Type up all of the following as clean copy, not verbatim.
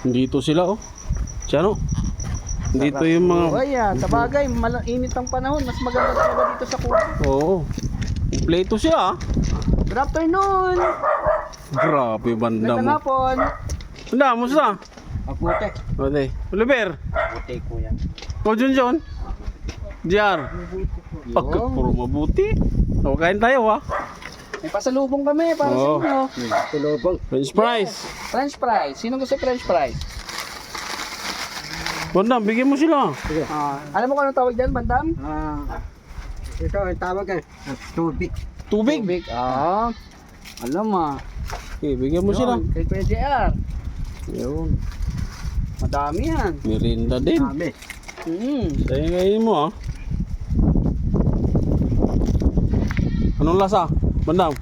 Dito sila oh. Tiyan oh. Dito yung mga... Oh, yeah. Sa bagay, init ang panahon. Mas maganda talaga dito sa kubo. Oo. Kompleto siya ah. Good afternoon. Grabe banda Magandang mo. hapon. Banda mo sa? Maputi. Ote. Oliver. Maputi ko yan. O Junjun. JR. Pagka puro mabuti. O kain tayo ah. May pasalubong kami para sa Oo. inyo. Tulobong. French fries. French fries. Sino gusto French fries? Bandam, bigyan mo sila. Alam mo kung ano tawag dyan, Bandam? Ito ang tawag tubig. Tubig. Tubig. Alam mo. Okay, bigyan mo sila. Kay Kuya JR. Yun. Madami yan. Merinda din. Dami. Sa'yo ngayon mo ah. Anong lasa? Bandam?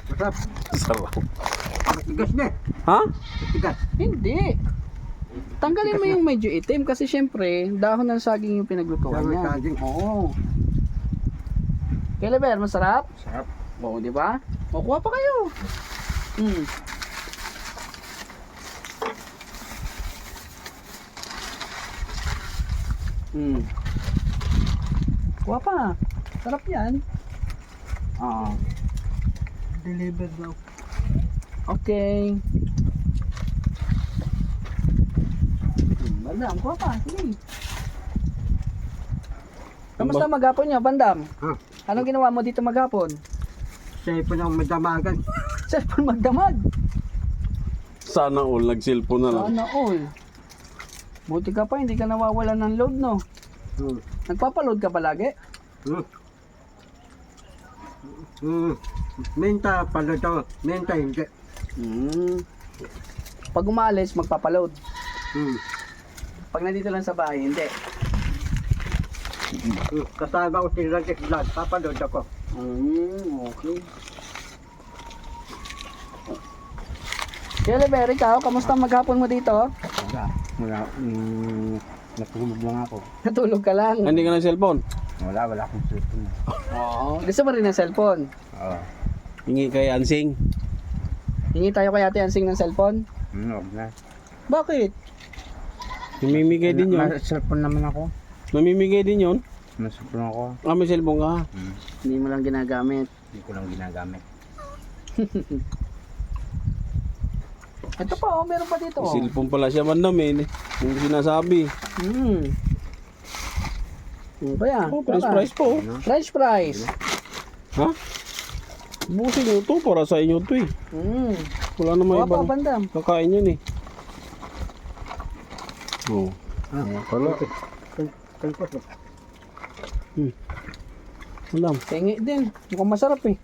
Masarap. Sarap. Matigas na. Ha? Matigas. Hindi. Tanggalin mo yung medyo itim kasi syempre, dahon ng saging yung pinaglutuan Dahon ng niya. saging. Oo. Kaya Ber, masarap? Sarap. Oo, di ba? Kuha pa kayo. Kuha pa. Sarap yan. Delivered daw. Okay. Bandam, kuha pa. Sige. Kamusta maghapon niyo, Bandam? Anong ginawa mo dito maghapon? Cellphone ang madamagan. Cellphone magdamag. Sana all nag-cellphone na lang. Sana all. Buti ka pa, hindi ka nawawalan ng load, no? Nagpapaload ka palagi? Minta pala to. Minta hindi. Pag umaalis, magpapaload. Hmm. Pag nandito lang sa bahay, hindi. Kasama ko si Ranjit Vlog. Papaload ako. Okay. Kaya Oliver, ikaw, kamusta maghapon mo dito? Wala. Natulog lang ako. Natulog ka lang. Hindi ka ng cellphone? Wala akong cellphone. Oo. Gusto mo rin ng cellphone? Oo. Hingi kay Ansing. Hingi tayo kay Ate Ansing ng cellphone? Huwag na. Bakit? Namimigay din yun. May cellphone naman ako. Namimigay din yun. May cellphone ako. May cellphone ka. Hindi mo lang ginagamit. Hindi ko lang ginagamit. Ito pa, oh, meron pa dito. May Oh. cellphone pala siya Bandam eh. Yung sinasabi. Ano ba yan? Oh, French fries po. French fries. Ha? Busin nyo to para sa inyo to eh. Wala namang Kuha pa, ibang Bandam. kakain yun eh. Oh. Pala. Bandam. Tingi din. Mukhang masarap eh.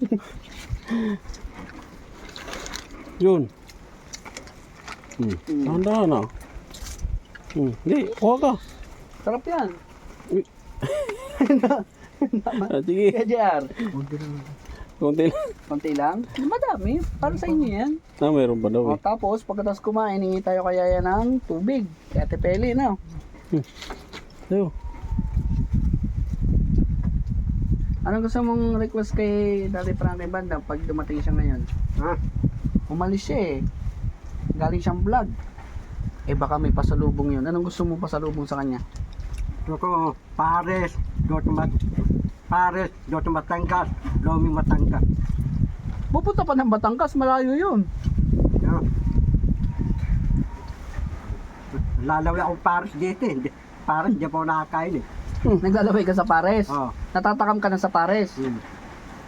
Yun. Tanda na. Hindi, kuha ka. Sarap yan. Sige. Kaya JR. Konti lang. Konti lang. Madami. Para sa inyo yan. Mayroon pa daw O, eh. tapos, pagkatapos kumain, hingi tayo kaya yan ng tubig. Kaya Ate Peli, no? Ayo. Anong gusto mong request kay Daddy Frankie Bandam pag dumating siya ngayon? Umalis siya eh. Galing siyang vlog. Eh baka may pasalubong yun. Anong gusto mong pasalubong sa kanya? Ako, Pares, Doto Matangkas, Lomi Matangkas. Pupunta pa ng Batangas, malayo yun. Lalawin akong Pares dito eh. Pares, di pa ako nakakain eh. Naglalaway ka sa Pares. Oo. Natatakam ka na sa Pares.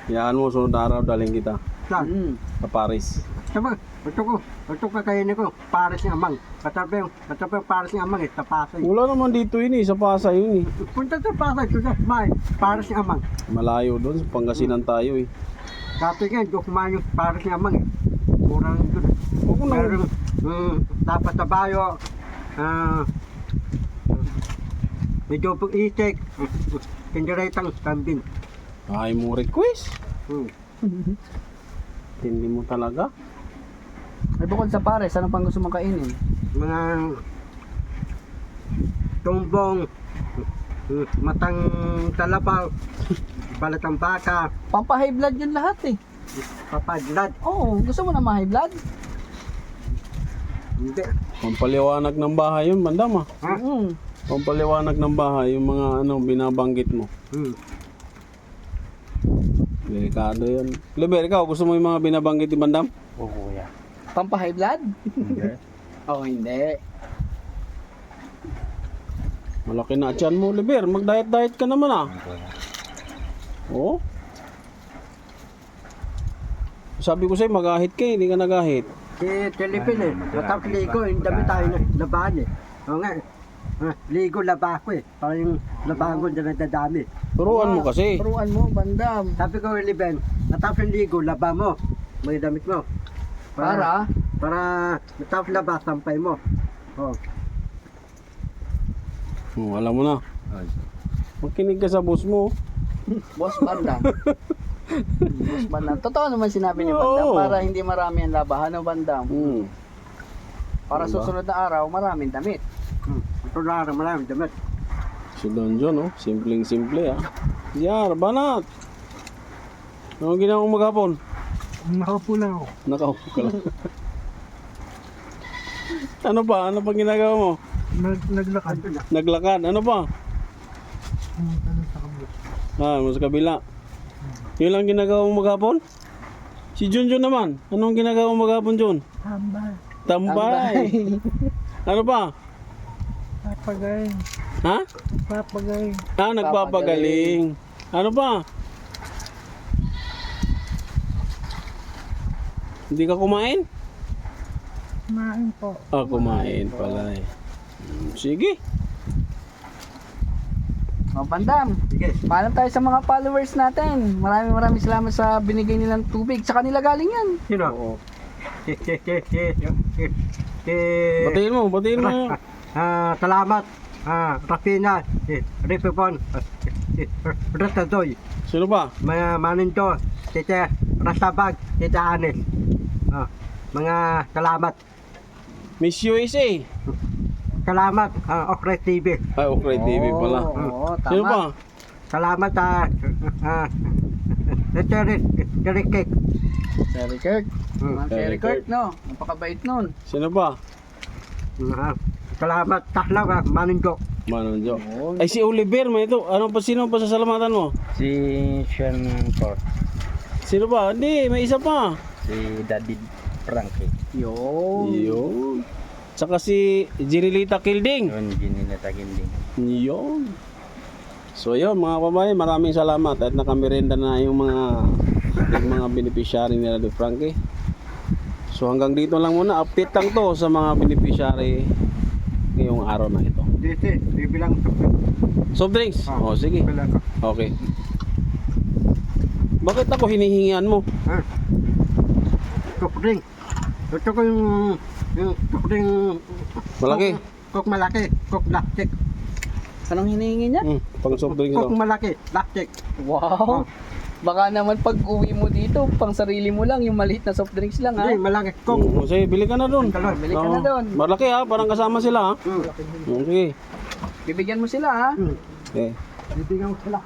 Yan mo, sunod araw daling kita. Saan? Sa Paris. Ito ko kainin ko, Pares ni Amang. Katabi yung Pares ni Amang eh, sa Pasay. Wala naman dito yun eh, sa Pasay yun eh. Punta sa Pasay, ito sa May, Pares ni Amang. Malayo doon, sa Pangasinan tayo eh. Dati nga, hindi ko kumain yung Pares ni Amang eh. Kurang doon. Huwag na. Pero, dapat sa bayo, medyo pong itik, kindiretang kambing. Ay mo request. Hindi mo talaga. Ay bukod sa Pares, ano pang gusto mong kainin? Mga tumbong, matang talabaw, balatang baka, Pampa-high blood yun lahat eh. papadlad. Oo, gusto mo na ma-high blood? Hindi. Pampaliwanag ng bahay yun, bandam ah. Ha? Pampaliwanag ng bahay, yung mga binabanggit mo. Delikado yan. Leber, ikaw, gusto mo yung mga binabanggit ni bandam? Oo, kuya. Pampa-high blood? Hindi. Oo, hindi. Malaki na tiyan mo, Leber. Mag-diet-diet ka naman ah. Kuya. Oo. Sabi ko sa'yo, mag-ahit ka, hindi ka nag-ahit. Si Philippine eh. Matapos ligo, yung dami tayo na labahan eh. Oo nga eh. Ligo laba ko eh. Parang yung labahan ko na nadadami. Turuan mo kasi. Turuan mo, bandam. Sabi ko, Liben, matapos yung ligo, laba mo. May damit mo. Para? Para matapos laba, sampay mo. Oh. Alam mo na. Makinig ka sa boss mo. Boss bandam. Boss bandam. Totoo naman sinabi ni bandam Oo. para hindi marami ang labahan ng bandam. Para Diba? susunod na araw, maraming damit. Ito na rin maraming damit. Si Don John, oh. Simpleng-simple, ah. Yar, banat! Anong ginawa mo maghapon? Nakaupo lang ako. Nakaupo ka lang. Ano pa? Ano pa ginagawa mo? Naglakad. Naglakad. Ano pa? Sa kabila. Yun lang ginagawa mo maghapon? Si Junjun naman. Anong ginagawa mo maghapon, Jun? Tambay. Tambay. Ano pa? Papagaling. Ha? Papagaling. Nagpapagaling. Ano pa? Hindi ka kumain? Kumain po. Kumain pala eh. Sige. O, bandam. Sige. Paalam tayo sa mga followers natin. Maraming salamat sa binigay nilang tubig. Sa kanila galing yan. Sino? Oo. Si... Batiin mo. Salamat. Rafina. Ripipon. Ratadoy. Sino pa? Mga maninto. Tita Rasabag. Tita Anis. Mga salamat. Miss USA. Salamat. Okray TV. Ay, okay, TV pala. Oo, tama. Sino pa? Salamat Terry Cake. Terry Kirk. Mga Terry Terry Kirk, no? Napakabait nun. Sino pa? Salamat Tahlaw Maninto. Manonjo. Oo. Ay, si Oliver, may ito. Sino pa sa salamatan mo? Si Sean Port. Sino pa? Hindi, may isa pa. Si Daddy Frankie. Yun. Yun. Tsaka si Jirilita Kilding. Yun, ginilatakin din. Yun. So yun mga kababayan, maraming salamat at nakamerenda na yung mga beneficiary nila ni Frankie. So hanggang dito lang muna, update lang to sa mga beneficiary ngayong araw na ito. Dito, bibilang Soft drinks? Oh, sige. bilang ko. Okay. Bakit ako hinihingian mo? Cook drink. Ito ko yung cook drink. Malaki? Cook malaki. Cook plastic. Anong hinihingi niya? Pang soft drink Cook ito. malaki. Plastic. Wow. Baka naman pag uwi mo dito, pang sarili mo lang, yung maliit na soft drinks lang, ha? Hindi, malaki. Cook. Sige, bili ka na doon. Bili ka na doon. Malaki ha, parang kasama sila ha. Sige. Bibigyan mo sila, ha? Okay. Bibigyan ko sila.